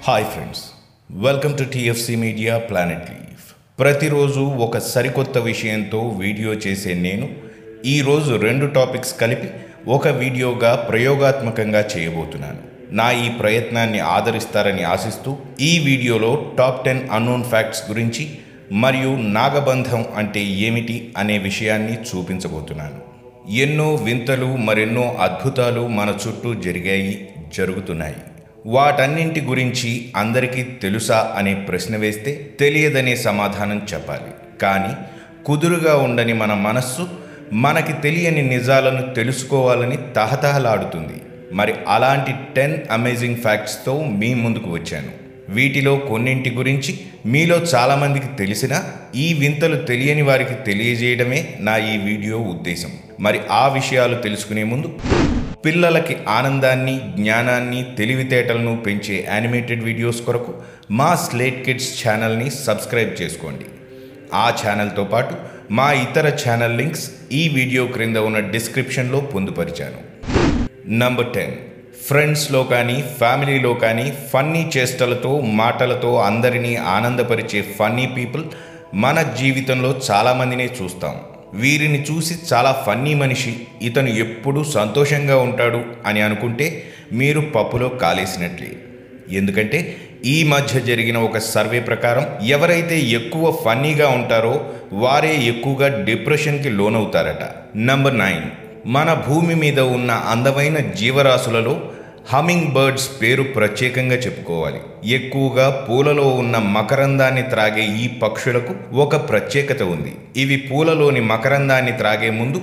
Hi friends, welcome to TFC media planet leaf. ప్రతిరోజు ఒక సరికొత్త విషయంతో వీడియో చేసే నేను ఈరోజు 2 టాపిక్స్ కలిపి ఒక వీడియోగా ప్రయోగాత్మకంగా చేయబోతున్నాను. నా ఈ ప్రయత్నాన్ని ఆదరిస్తారని ఆశిస్తూ ఈ వీడియోలో టాప్ 10 అన్నోన్ ఫ్యాక్ట్స్ గురించి మరియు నాగబంధం అంటే ఏమిటి అనే విషయాన్ని చూపించబోతున్నాను. ఎన్నో వింతలు మరెన్నో అద్భుతాలు మన చుట్టూ జరుగుతున్నాయి. వాటన్నింటి గురించి అందరికీ తెలుసా అనే ప్రశ్న వేస్తే తెలియదనే సమాధానం చెప్పాలి. కానీ కుదురుగా ఉండని మన మనస్సు మనకి తెలియని నిజాలను తెలుసుకోవాలని తహతహలాడుతుంది. మరి అలాంటి 10 అమేజింగ్ ఫ్యాక్ట్స్తో మీ ముందుకు వచ్చాను. వీటిలో కొన్నింటి గురించి మీలో చాలామందికి తెలిసినా ఈ వింతలు తెలియని వారికి తెలియజేయడమే నా ఈ వీడియో ఉద్దేశం. మరి ఆ విషయాలు తెలుసుకునే ముందు పిల్లలకి ఆనందాన్ని, జ్ఞానాన్ని, తెలివితేటలను పెంచే యానిమేటెడ్ వీడియోస్ కొరకు మా స్లేట్ కిడ్స్ ఛానల్ని సబ్స్క్రైబ్ చేసుకోండి. ఆ ఛానల్తో పాటు మా ఇతర ఛానల్ లింక్స్ ఈ వీడియో క్రింద ఉన్న డిస్క్రిప్షన్లో పొందుపరిచాను. నంబర్ 10, ఫ్రెండ్స్లో కానీ ఫ్యామిలీలో కానీ ఫన్నీ చేష్టలతో మాటలతో అందరినీ ఆనందపరిచే ఫన్నీ పీపుల్ మన జీవితంలో చాలామందినే చూస్తాం. వీరిని చూసి చాలా ఫన్నీ మనిషి, ఇతను ఎప్పుడూ సంతోషంగా ఉంటాడు అని అనుకుంటే మీరు పప్పులో కాలేసినట్లే. ఎందుకంటే ఈ మధ్య జరిగిన ఒక సర్వే ప్రకారం ఎవరైతే ఎక్కువ ఫన్నీగా ఉంటారో వారే ఎక్కువగా డిప్రెషన్కి లోనవుతారట. నంబర్ 9, మన భూమి మీద ఉన్న అందమైన జీవరాశులలో హమ్మింగ్ బర్డ్స్ పేరు ప్రత్యేకంగా చెప్పుకోవాలి. ఎక్కువగా పూలలో ఉన్న మకరందాన్ని త్రాగే ఈ పక్షులకు ఒక ప్రత్యేకత ఉంది. ఇవి పూలలోని మకరందాన్ని త్రాగే ముందు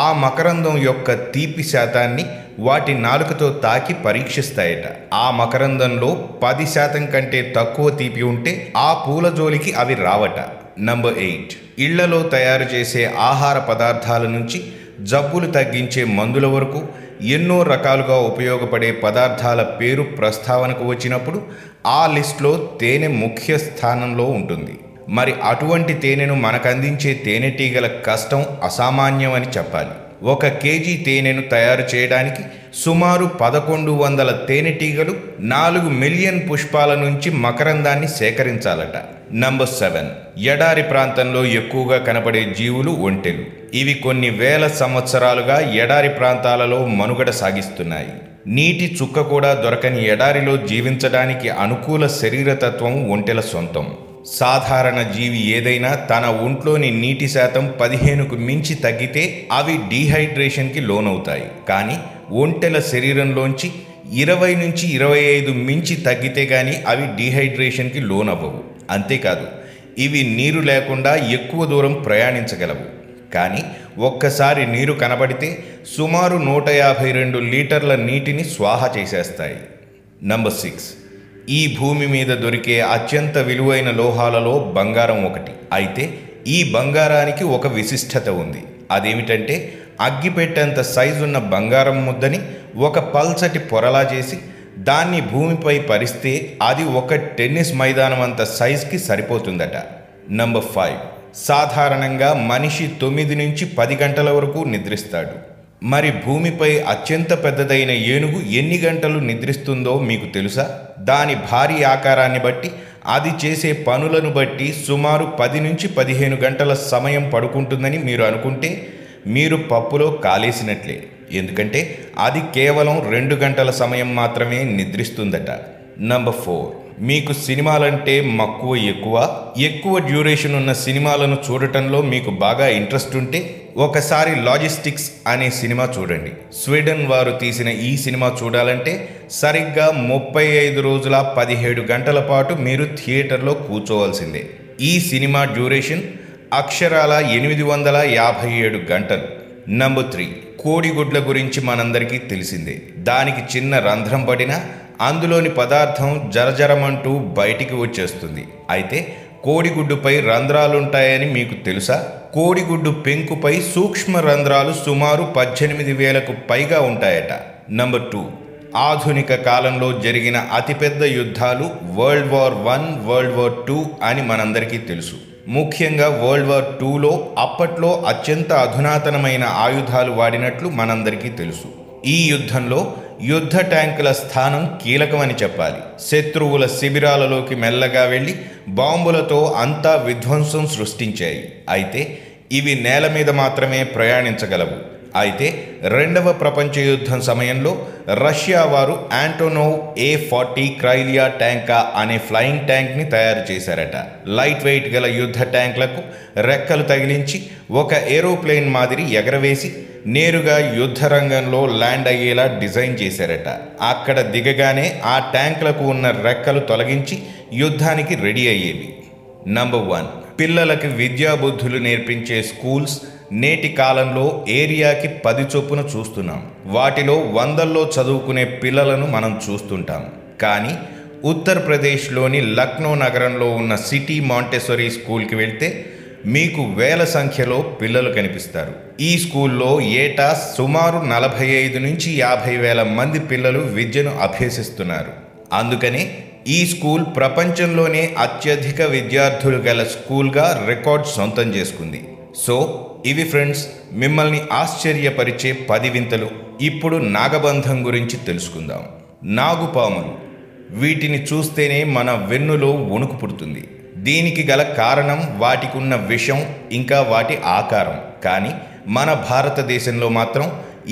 ఆ మకరందం యొక్క తీపి శాతాన్ని వాటి నాలుకతో తాకి పరీక్షిస్తాయట. ఆ మకరందంలో 10% కంటే తక్కువ తీపి ఉంటే ఆ పూల జోలికి అవి రావట. నంబర్ 8, ఇళ్లలో తయారు చేసే ఆహార పదార్థాల నుంచి జబ్బులు తగ్గించే మందుల వరకు ఎన్నో రకాలుగా ఉపయోగపడే పదార్థాల పేరు ప్రస్తావనకు వచ్చినప్పుడు ఆ లిస్టులో తేనె ముఖ్య స్థానంలో ఉంటుంది. మరి అటువంటి తేనెను మనకు అందించే తేనెటీగల కష్టం అసామాన్యమని చెప్పాలి. 1 కేజీ తేనెను తయారు చేయడానికి సుమారు 1100 తేనెటీగలు 4 మిలియన్ పుష్పాల నుంచి మకరందాన్ని సేకరించాలట. నంబర్ 7, ఎడారి ప్రాంతంలో ఎక్కువగా కనపడే జీవులు ఒంటెలు. ఇవి కొన్ని వేల సంవత్సరాలుగా ఎడారి ప్రాంతాలలో మనుగడ సాగిస్తున్నాయి. నీటి చుక్క కూడా దొరకని ఎడారిలో జీవించడానికి అనుకూల శరీరతత్వం ఒంటెల సొంతం. సాధారణ జీవి ఏదైనా తన ఒంట్లోని నీటి శాతం 15కు మించి తగ్గితే అవి డీహైడ్రేషన్కి లోనవుతాయి. కానీ ఒంటెల శరీరంలోంచి 20 నుంచి 25 మించి తగ్గితే కానీ అవి డీహైడ్రేషన్కి లోనవ్వవు. అంతేకాదు, ఇవి నీరు లేకుండా ఎక్కువ దూరం ప్రయాణించగలవు. కానీ ఒక్కసారి నీరు కనబడితే సుమారు 152 లీటర్ల నీటిని స్వాహా చేసేస్తాయి. నంబర్ 6, ఈ భూమి మీద దొరికే అత్యంత విలువైన లోహాలలో బంగారం ఒకటి. అయితే ఈ బంగారానికి ఒక విశిష్టత ఉంది. అదేమిటంటే అగ్గిపెట్టేంత సైజున్న బంగారం ముద్దని ఒక పల్చటి పొరలా చేసి దాన్ని భూమిపై పరిస్తే అది ఒక టెన్నిస్ మైదానం అంత సైజ్కి సరిపోతుందట. నంబర్ 5, సాధారణంగా మనిషి 9 నుంచి 10 గంటల వరకు నిద్రిస్తాడు. మరి భూమిపై అత్యంత పెద్దదైన ఏనుగు ఎన్ని గంటలు నిద్రిస్తుందో మీకు తెలుసా? దాని భారీ ఆకారాన్ని బట్టి, అది చేసే పనులను బట్టి సుమారు 10 నుంచి 15 గంటల సమయం పడుకుంటుందని మీరు అనుకుంటే మీరు పప్పులో కాలేసినట్లే. ఎందుకంటే అది కేవలం 2 గంటల సమయం మాత్రమే నిద్రిస్తుందట. నంబర్ 4, మీకు సినిమాలంటే మక్కువ ఎక్కువ డ్యూరేషన్ ఉన్న సినిమాలను చూడటంలో మీకు బాగా ఇంట్రెస్ట్ ఉంటే ఒకసారి లాజిస్టిక్స్ అనే సినిమా చూడండి. స్వీడన్ వారు తీసిన ఈ సినిమా చూడాలంటే సరిగ్గా 35 రోజుల 17 గంటల పాటు మీరు థియేటర్లో కూర్చోవలసిందే. ఈ సినిమా డ్యూరేషన్ అక్షరాల 857 గంటలు. నంబర్ 3, కోడిగుడ్ల గురించి మనందరికీ తెలిసిందే. దానికి చిన్న రంధ్రం పడినా అందులోని పదార్థం జరజరమంటూ బయటికి వచ్చేస్తుంది. అయితే కోడిగుడ్డుపై రంధ్రాలుంటాయని మీకు తెలుసా? కోడిగుడ్డు పెంకుపై సూక్ష్మ రంధ్రాలు సుమారు 18,000కు పైగా ఉంటాయట. నంబర్ 2, ఆధునిక కాలంలో జరిగిన అతిపెద్ద యుద్ధాలు world war I, world war II అని మనందరికీ తెలుసు. ముఖ్యంగా వరల్డ్ వార్ IIలో అప్పట్లో అత్యంత అధునాతనమైన ఆయుధాలు వాడినట్లు మనందరికీ తెలుసు. ఈ యుద్ధంలో యుద్ధ ట్యాంకుల స్థానం కీలకమని చెప్పాలి. శత్రువుల శిబిరాలలోకి మెల్లగా వెళ్ళి బాంబులతో అంతా విధ్వంసం సృష్టించాయి. అయితే ఇవి నేల మీద మాత్రమే ప్రయాణించగలవు. అయితే రెండవ ప్రపంచ యుద్ధం సమయంలో రష్యా వారు యాంటోనోవ్ A40 క్రైలియా ట్యాంకా అనే ఫ్లయింగ్ ట్యాంక్ని తయారు చేశారట. లైట్ వెయిట్ గల యుద్ధ ట్యాంకులకు రెక్కలు తగిలించి ఒక ఏరోప్లేన్ మాదిరి ఎగరవేసి నేరుగా యుద్ధ రంగంలో ల్యాండ్ అయ్యేలా డిజైన్ చేశారట. అక్కడ దిగగానే ఆ ట్యాంకులకు ఉన్న రెక్కలు తొలగించి యుద్ధానికి రెడీ అయ్యేవి. నంబర్ 1, పిల్లలకి విద్యాబుద్ధులు నేర్పించే స్కూల్స్ నేటి కాలంలో ఏరియాకి 10 చొప్పున చూస్తున్నాం. వాటిలో 100ల్లో చదువుకునే పిల్లలను మనం చూస్తుంటాం. కానీ ఉత్తరప్రదేశ్లోని లక్నో నగరంలో ఉన్న సిటీ మాంటెసరీ స్కూల్కి వెళ్తే మీకు వేల సంఖ్యలో పిల్లలు కనిపిస్తారు. ఈ స్కూల్లో ఏటా సుమారు 45 నుంచి 50 వేల మంది పిల్లలు విద్యను అభ్యసిస్తున్నారు. అందుకనే ఈ స్కూల్ ప్రపంచంలోనే అత్యధిక విద్యార్థులు గల స్కూల్గా రికార్డ్ సొంతం చేసుకుంది. సో ఇవి ఫ్రెండ్స్, మిమ్మల్ని ఆశ్చర్యపరిచే 10 వింతలు. ఇప్పుడు నాగబంధం గురించి తెలుసుకుందాం. నాగుపాములు, వీటిని చూస్తేనే మన వెన్నులో వణుకు పుడుతుంది. దీనికి గల కారణం వాటికి ఉన్న విషం, ఇంకా వాటి ఆకారం. కానీ మన భారతదేశంలో మాత్రం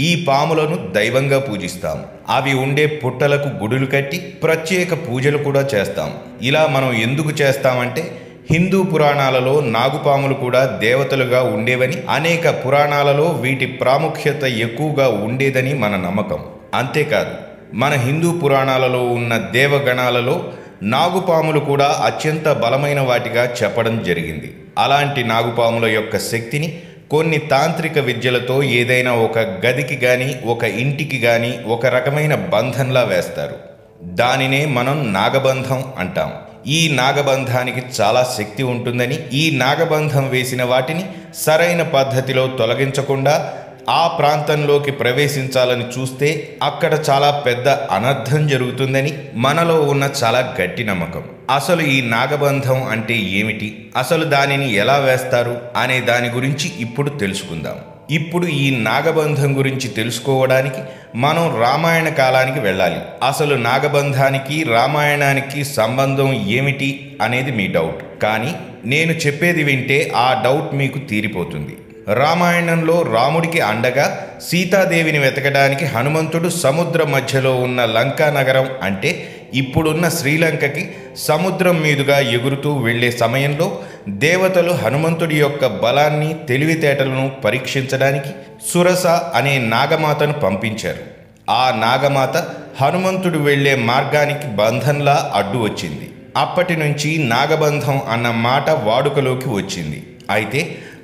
ఈ పాములను దైవంగా పూజిస్తాం. అవి ఉండే పుట్టలకు గుడులు కట్టి ప్రత్యేక పూజలు కూడా చేస్తాం. ఇలా మనం ఎందుకు చేస్తామంటే హిందూ పురాణాలలో నాగుపాములు కూడా దేవతలుగా ఉండేవని, అనేక పురాణాలలో వీటి ప్రాముఖ్యత ఎక్కువగా ఉండేదని మన నమ్మకం. అంతేకాదు, మన హిందూ పురాణాలలో ఉన్న దేవగణాలలో నాగుపాములు కూడా అత్యంత బలమైన వాటిగా చెప్పడం జరిగింది. అలాంటి నాగుపాముల యొక్క శక్తిని కొన్ని తాంత్రిక విద్యలతో ఏదైనా ఒక గదికి కానీ ఒక ఇంటికి కానీ ఒక రకమైన బంధంలా వేస్తారు. దానినే మనం నాగబంధం అంటాం. ఈ నాగబంధానికి చాలా శక్తి ఉంటుందని, ఈ నాగబంధం వేసిన వాటిని సరైన పద్ధతిలో తొలగించకుండా ఆ ప్రాంతంలోకి ప్రవేశించాలని చూస్తే అక్కడ చాలా పెద్ద అనర్థం జరుగుతుందని మనలో ఉన్న చాలా గట్టి నమ్మకం. అసలు ఈ నాగబంధం అంటే ఏమిటి, అసలు దానిని ఎలా వేస్తారు అనే దాని గురించి ఇప్పుడు తెలుసుకుందాం. ఇప్పుడు ఈ నాగబంధం గురించి తెలుసుకోవడానికి మనం రామాయణ కాలానికి వెళ్ళాలి. అసలు నాగబంధానికి రామాయణానికి సంబంధం ఏమిటి అనేది మీ డౌట్. కానీ నేను చెప్పేది వింటే ఆ డౌట్ మీకు తీరిపోతుంది. రామాయణంలో రాముడికి అండగా సీతాదేవిని వెతకడానికి హనుమంతుడు సముద్ర మధ్యలో ఉన్న లంకా నగరం అంటే ఇప్పుడున్న శ్రీలంకకి సముద్రం మీదుగా ఎగురుతూ వెళ్లే సమయంలో దేవతలు హనుమంతుడి యొక్క బలాన్ని, తెలివితేటలను పరీక్షించడానికి సురస అనే నాగమాతను పంపించారు. ఆ నాగమాత హనుమంతుడు వెళ్లే మార్గానికి బంధంలా అడ్డు వచ్చింది. అప్పటి నుంచి నాగబంధం అన్న మాట వాడుకలోకి వచ్చింది. అయితే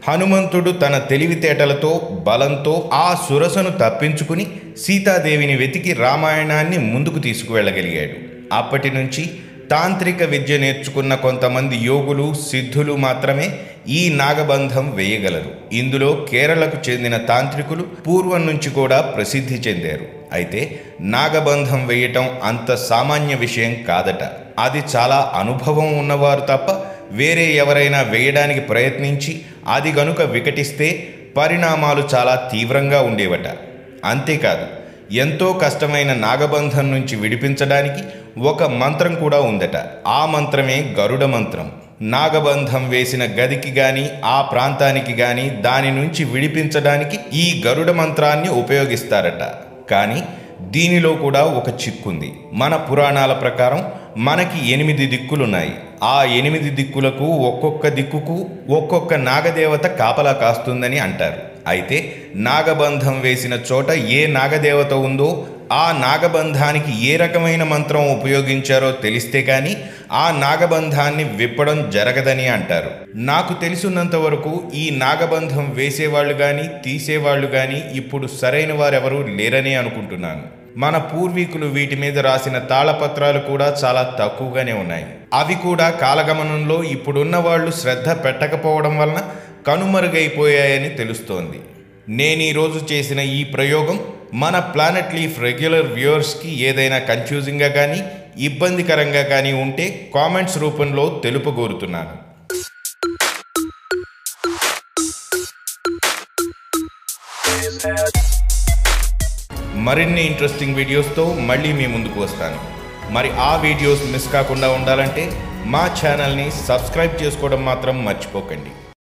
హనుమంతుడు తన తెలివితేటలతో, బలంతో ఆ సురసను తప్పించుకుని సీతాదేవిని వెతికి రామాయణాన్ని ముందుకు తీసుకువెళ్ళగలిగాడు. అప్పటి నుంచి తాంత్రిక విద్య నేర్చుకున్న కొంతమంది యోగులు, సిద్ధులు మాత్రమే ఈ నాగబంధం వేయగలరు. ఇందులో కేరళకు చెందిన తాంత్రికులు పూర్వం నుంచి కూడా ప్రసిద్ధి చెందారు. అయితే నాగబంధం వేయటం అంత సామాన్య విషయం కాదట. అది చాలా అనుభవం ఉన్నవారు తప్ప వేరే ఎవరైనా వేయడానికి ప్రయత్నించి అది గనుక వికటిస్తే పరిణామాలు చాలా తీవ్రంగా ఉండేవట. అంతేకాదు, ఎంతో కష్టమైన నాగబంధం నుంచి విడిపించడానికి ఒక మంత్రం కూడా ఉందట. ఆ మంత్రమే గరుడ మంత్రం. నాగబంధం వేసిన గదికి గాని ఆ ప్రాంతానికి గాని దాని నుంచి విడిపించడానికి ఈ గరుడ మంత్రాన్ని ఉపయోగిస్తారట. కానీ దీనిలో కూడా ఒక చిక్కుంది. మన పురాణాల ప్రకారం మనకి 8 దిక్కులున్నాయి. ఆ 8 దిక్కులకు ఒక్కొక్క దిక్కుకు ఒక్కొక్క నాగదేవత కాపలా కాస్తుందని అంటారు. అయితే నాగబంధం వేసిన చోట ఏ నాగదేవత ఉందో ఆ నాగబంధానికి ఏ రకమైన మంత్రం ఉపయోగించారో తెలిస్తే కానీ ఆ నాగబంధాన్ని విప్పడం జరగదని అంటారు. నాకు తెలిసినంత వరకు ఈ నాగబంధం వేసేవాళ్ళు కానీ తీసేవాళ్ళు కానీ ఇప్పుడు సరైన వారెవరూ లేరని అనుకుంటున్నాను. మన పూర్వీకులు వీటి మీద రాసిన తాళపత్రాలు కూడా చాలా తక్కువగానే ఉన్నాయి. అవి కూడా కాలగమనంలో ఇప్పుడున్న వాళ్ళు శ్రద్ధ పెట్టకపోవడం వలన కనుమరుగైపోయాయని తెలుస్తోంది. నేను ఈరోజు చేసిన ఈ ప్రయోగం మన ప్లానెట్ లీఫ్ రెగ్యులర్ వ్యూవర్స్కి ఏదైనా కన్ఫ్యూజింగ్గా కానీ ఇబ్బందికరంగా కానీ ఉంటే కామెంట్స్ రూపంలో తెలుపగోరుతున్నాను. మరిన్ని ఇంట్రెస్టింగ్ వీడియోస్తో మళ్ళీ మీ ముందుకు వస్తాను. మరి ఆ వీడియోస్ మిస్ కాకుండా ఉండాలంటే మా ఛానల్ని సబ్స్క్రైబ్ చేసుకోవడం మాత్రం మర్చిపోకండి.